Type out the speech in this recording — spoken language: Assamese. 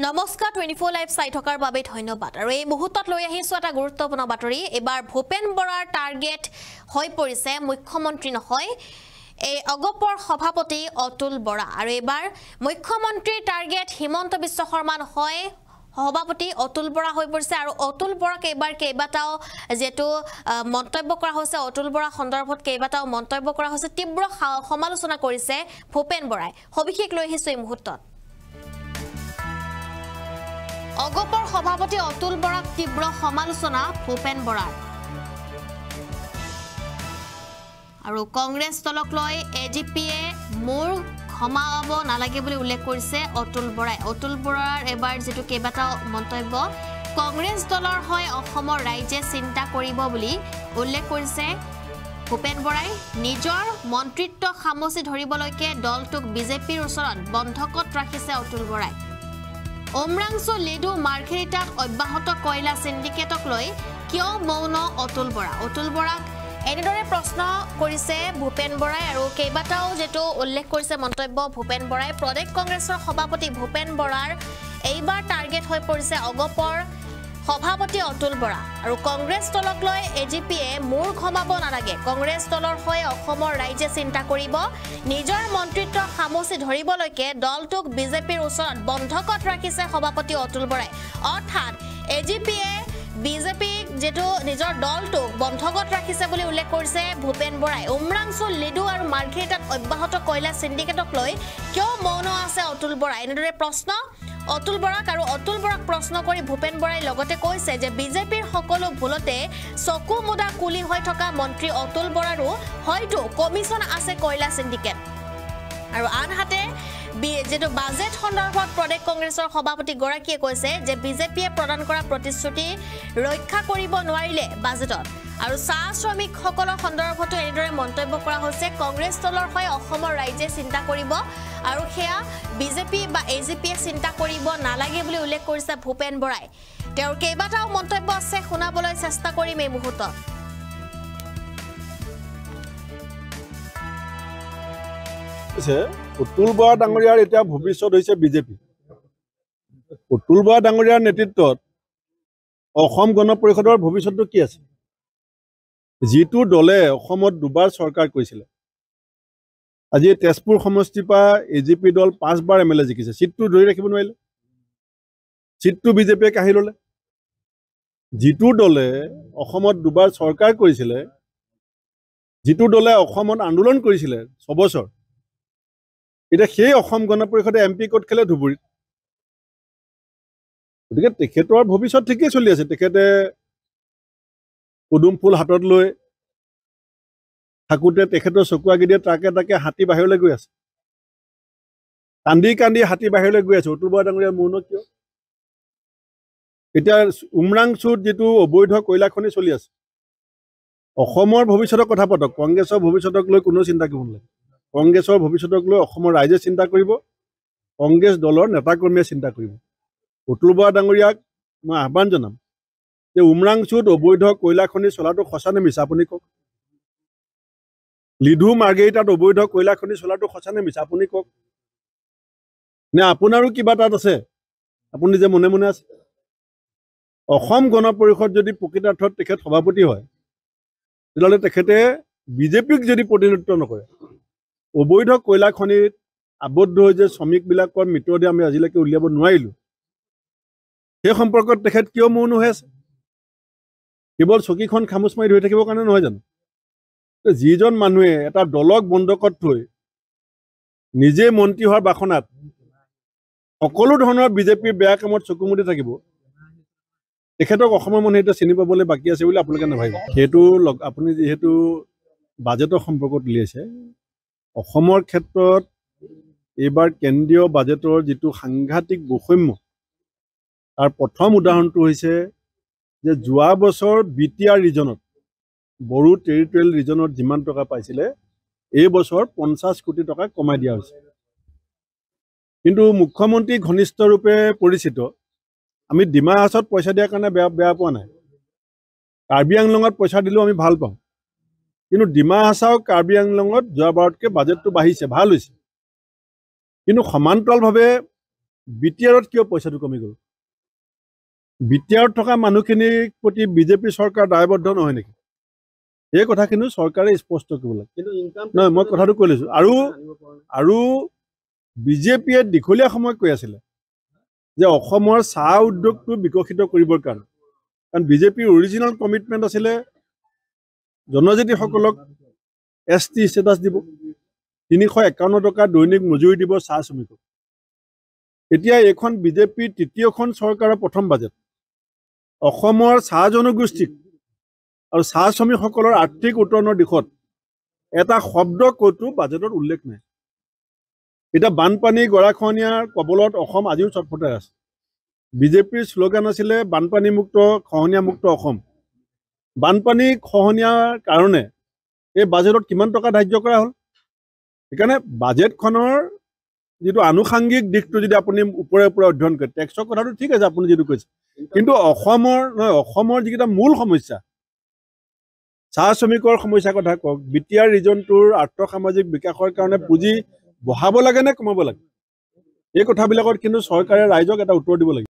নমস্কাৰ 24 লাইভ চাই থকাৰ বাবে ধন্যবাদ আৰু এই মুহূৰ্তত লৈ আহিছো এটা গুৰুত্বপূৰ্ণ বাতৰি এবাৰ ভূপেন বৰাৰ টাৰ্গেট হৈ পৰিছে মুখ্যমন্ত্ৰী নহয় এই অগপৰ সভাপতি অতুল বৰা আৰু এবাৰ মুখ্যমন্ত্ৰীৰ টাৰ্গেট হিমন্ত বিশ্ব শৰ্মা নহয় সভাপতি অতুল বৰা হৈ পৰিছে আৰু অতুল বৰাক এবাৰ কেইবাটাও যেটো মন্তব্য কৰা হৈছে অতুল বৰা সন্দৰ্ভত কেইবাটাও মন্তব্য কৰা হৈছে তীব্ৰ সমালোচনা কৰিছে ভূপেন বৰাই সবিশেষ লৈ আহিছো এই মুহূৰ্তত অগপৰ সভাপতি অতুল বৰাক তীব্ৰ সমালোচনা ভূপেন বৰাৰ আৰু কংগ্ৰেছ দলক লৈ এজিপিয়ে মোৰ ক্ষমাব নালাগে বুলি উল্লেখ কৰিছে অতুল বৰাৰ এবাৰ যেটো কেইবাটাও মন্তব্য কংগ্ৰেছ দলৰ হয় অসমৰ ৰাইজে চিন্তা কৰিব বুলি উল্লেখ কৰিছে ভূপেন বৰাই নিজৰ মন্ত্ৰিত্ব খামচি ধৰিবলৈকে দলটোক বিজেপিৰ ওচৰত বন্ধকত ৰাখিছে অতুল বৰাই ওমৰাংছু লিডু মাৰ্ঘেৰিটাত অব্যাহত কয়লা সিন্ডিকেটক লৈ কিয় মৌন অতুল বৰাক এনেদৰে প্ৰশ্ন কৰিছে ভূপেন বৰাই আৰু কেইবাটাও যেটো উল্লেখ কৰিছে মন্তব্য ভূপেন বৰাই প্ৰদেশ কংগ্ৰেছৰ সভাপতি ভূপেন বৰাৰ এইবাৰ টাৰ্গেট হৈ পৰিছে অগপৰ সভাপতি অতুল বৰা আৰু কংগ্ৰেছ দলক লৈ এজিপিয়ে মোৰ ক্ষমাব নালাগে কংগ্ৰেছ দলৰ হৈ অসমৰ ৰাইজে চিন্তা কৰিব নিজৰ মন্ত্ৰিত্ব খামচি ধৰিবলৈকে দলটোক বিজেপিৰ ওচৰত বন্ধকত ৰাখিছে সভাপতি অতুল বৰাই অৰ্থাৎ এজিপিয়ে বিজেপিক যেটো নিজৰ দলটোক বন্ধকত ৰাখিছে বুলি উল্লেখ কৰিছে ভূপেন বৰাই উমৰাংছু লিডু আৰু মাৰ্ঘেৰিটাত অব্যাহত কয়লা সিন্ডিকেটক লৈ কিয় মৌন আছে অতুল বৰা এনেদৰে প্ৰশ্ন অতুল বৰাক আৰু অতুল বৰাক প্ৰশ্ন কৰি ভূপেন বৰাই লগতে কৈছে যে বিজেপিৰ সকলো ভুলতে চকু মুদা কুলি হৈ থকা মন্ত্ৰী অতুল বৰাৰো হয়তো কমিছন আছে কয়লা সিন্ডিকেট আৰু আনহাতে যেটো বাজেট সন্দৰ্ভত প্ৰদেশ কংগ্ৰেছৰ সভাপতি গৰাকীয়ে কৈছে যে বিজেপিয়ে প্ৰদান কৰা প্ৰতিশ্ৰুতি ৰক্ষা কৰিব নোৱাৰিলে বাজেটত আৰু চাহ শ্ৰমিক সকলৰ সন্দৰ্ভতো এনেদৰে মন্তব্য কৰা হৈছে কংগ্ৰেছ দলৰ হৈ অসমৰ ৰাইজে চিন্তা কৰিব আৰু হেয়া বিজেপি বা এজিপিয়ে চিন্তা কৰিব নালাগে বুলি উল্লেখ কৰিছে ভূপেন বৰাই তেওঁৰ কেইবাটাও মন্তব্য আছে শুনাবলৈ চেষ্টা কৰিম এই মুহূৰ্তত অতুল বৰা ডাঙৰীয়াৰ এতিয়া ভৱিষ্যত হৈছে বিজেপি অতুল বৰা ডাঙৰীয়াৰ নেতৃত্বত অসম গণ পৰিষদৰ ভৱিষ্যতটো কি আছে যিটো দলে অসমত দুবাৰ চৰকাৰ কৰিছিল আজি তেজপুৰ সমষ্টিৰ পৰা এজিপি দল 5 বাৰ এমএলএ জিকিছে সিটটো ধৰি ৰাখিব নোৱাৰিলে সিটটো বিজেপিয়ে কাঢ়ি ল'লে যিটো দলে অসমত দুবাৰ চৰকাৰ কৰিছিল যিটো দলে অসমত আন্দোলন কৰিছিল 6 বছৰ এটা সেই অসম গণ পৰিষদে এমপি কোড খেলে ধুবুৰীত গতিকে তেখেতৰ ভৱিষ্যত ঠিকই চলি আছে তেখেতে পদুম ফুল হাতত লৈ থাকোঁতে তেখেতৰ চকু আগি দিয়ে তাকে হাতী বাহিৰলৈ গৈ আছে কান্দি হাতী বাহিৰলৈ গৈ আছে অতুল বৰা ডাঙৰীয়াৰ মৌন কিয় এতিয়া উমৰাংছুত যেটো অবৈধ কয়লা খনি চলি আছে অসমৰ ভৱিষ্যতৰ কথা পাতক কংগ্ৰেছৰ ভৱিষ্যতক লৈ কোনো চিন্তা কৰিব নালাগে কংগ্ৰেছৰ ভৱিষ্যতক লৈ অসমৰ ৰাইজে চিন্তা কৰিব কংগ্ৰেছ দলৰ নেতাকৰ্মীয়ে চিন্তা কৰিব অতুল বৰা ডাঙৰীয়াক মই আহ্বান জনাম যে উমৰাংছুত অবৈধ কয়লা খনি চলাটো সঁচা নে মিছা আপুনি কওক লিডু মাৰ্ঘেৰিটাত অবৈধ কয়লা খনি চলাটো সঁচা নে মিছা আপুনি কওক নে আপোনাৰো কিবা তাত আছে আপুনি যে মনে মনে আছে অসম গণ পৰিষদ যদি প্ৰকৃতাৰ্থত তেখেত সভাপতি হয় তেতিয়াহ'লে তেখেতে বিজেপিক যদি প্ৰতিনিধিত্ব নকৰে অবৈধ কয়লা খনিত আবদ্ধ হৈ যে শ্ৰমিকবিলাকৰ মৃতদেহ আমি আজিলৈকে উলিয়াব নোৱাৰিলোঁ সেই সম্পৰ্কত তেখেত কিয় মৌন হৈ আছে কেৱল চকীখন খামুচ মাৰি ধৰি থাকিবৰ কাৰণে নহয় জানো যিজন মানুহে এটা দলক বন্ধকত থৈ নিজে মন্ত্ৰী হোৱাৰ বাসনাত সকলো ধৰণৰ বিজেপিৰ বেয়া কামত চকু মুদি থাকিব তেখেতক অসমৰ মানুহে এতিয়া চিনি পাবলৈ বাকী আছে বুলি আপোনালোকে নাভাবিব সেইটো আপুনি যিহেতু বাজেটৰ সম্পৰ্কত উলিয়াইছে অসমৰ ক্ষেত্ৰত এইবাৰ কেন্দ্ৰীয় বাজেটৰ যিটো সাংঘাতিক বৈষম্য তাৰ প্ৰথম উদাহৰণটো হৈছে যে যোৱা বছৰ বিটিআৰ ৰিজনত বড়ো টেৰিটৰিয়েল ৰিজনত যিমান টকা পাইছিলে এই বছৰ 50 কোটি টকা কমাই দিয়া হৈছে কিন্তু মুখ্যমন্ত্ৰী ঘনিষ্ঠ ৰূপে পৰিচিত আমি ডিমা হাছত পইচা দিয়াৰ কাৰণে বেয়া পোৱা নাই কাৰ্বি আংলঙত পইচা দিলেও আমি ভাল পাওঁ কিন্তু ডিমা হাছাও কাৰ্বি আংলঙত যোৱাবাৰতকৈ বাজেটটো বাঢ়িছে ভাল হৈছে কিন্তু সমান্তৰালভাৱে BTR কিয় পইচাটো কমি গ'ল BTR থকা মানুহখিনিৰ প্ৰতি বিজেপি চৰকাৰ দায়বদ্ধ নহয় নেকি এই কথাখিনি চৰকাৰে স্পষ্ট কৰিব লাগে কিন্তু ইনকাম নহয় মই কথাটো কৈ লৈছো আৰু বিজেপিয়ে দীঘলীয়া সময় কৈ আছিলে যে অসমৰ চাহ উদ্যোগটো বিকশিত কৰিবৰ কাৰণে কাৰণ বিজেপিৰ অৰিজিনেল কমিটমেণ্ট আছিলে জনজাতিসকলক ST ষ্টেটাছ দিব 351 টকা দৈনিক মজুৰি দিব চাহ শ্ৰমিকক এতিয়া এখন বিজেপিৰ তৃতীয়খন চৰকাৰৰ প্ৰথম বাজেট অসমৰ চাহ জনগোষ্ঠীক আৰু চাহ শ্ৰমিকসকলৰ আৰ্থিক উত্তৰণৰ দিশত এটা শব্দ কতো বাজেটত উল্লেখ নাই এটা বানপানী গৰাখহনীয়াৰ কবলত অসম আজিও ছটফটাই আছে বিজেপিৰ শ্লোগান আছিলে বানপানী মুক্ত খহনীয়া মুক্ত অসম বানপানী খহনীয়াৰ কাৰণে এই বাজেটত কিমান টকা ধাৰ্য কৰা হ'ল সেইকাৰণে বাজেটখনৰ যেটো আনুষাংগিক দিশটো যদি আপুনি ওপৰে ওপৰে অধ্যয়ন কৰে টেক্সৰ কথাটো ঠিক আছে আপুনি যেটো কৈছে কিন্তু অসমৰ যিটা মূল সমস্যা চাহ শ্ৰমিকৰ সমস্যাৰ কথা কওক BTR ৰিজনটোৰ আৰ্থ সামাজিক বিকাশৰ কাৰণে পুঁজি বঢ়াব লাগে নে কমাব লাগে এই কথাবিলাকত কিন্তু চৰকাৰে ৰাইজক এটা উত্তৰ দিব লাগে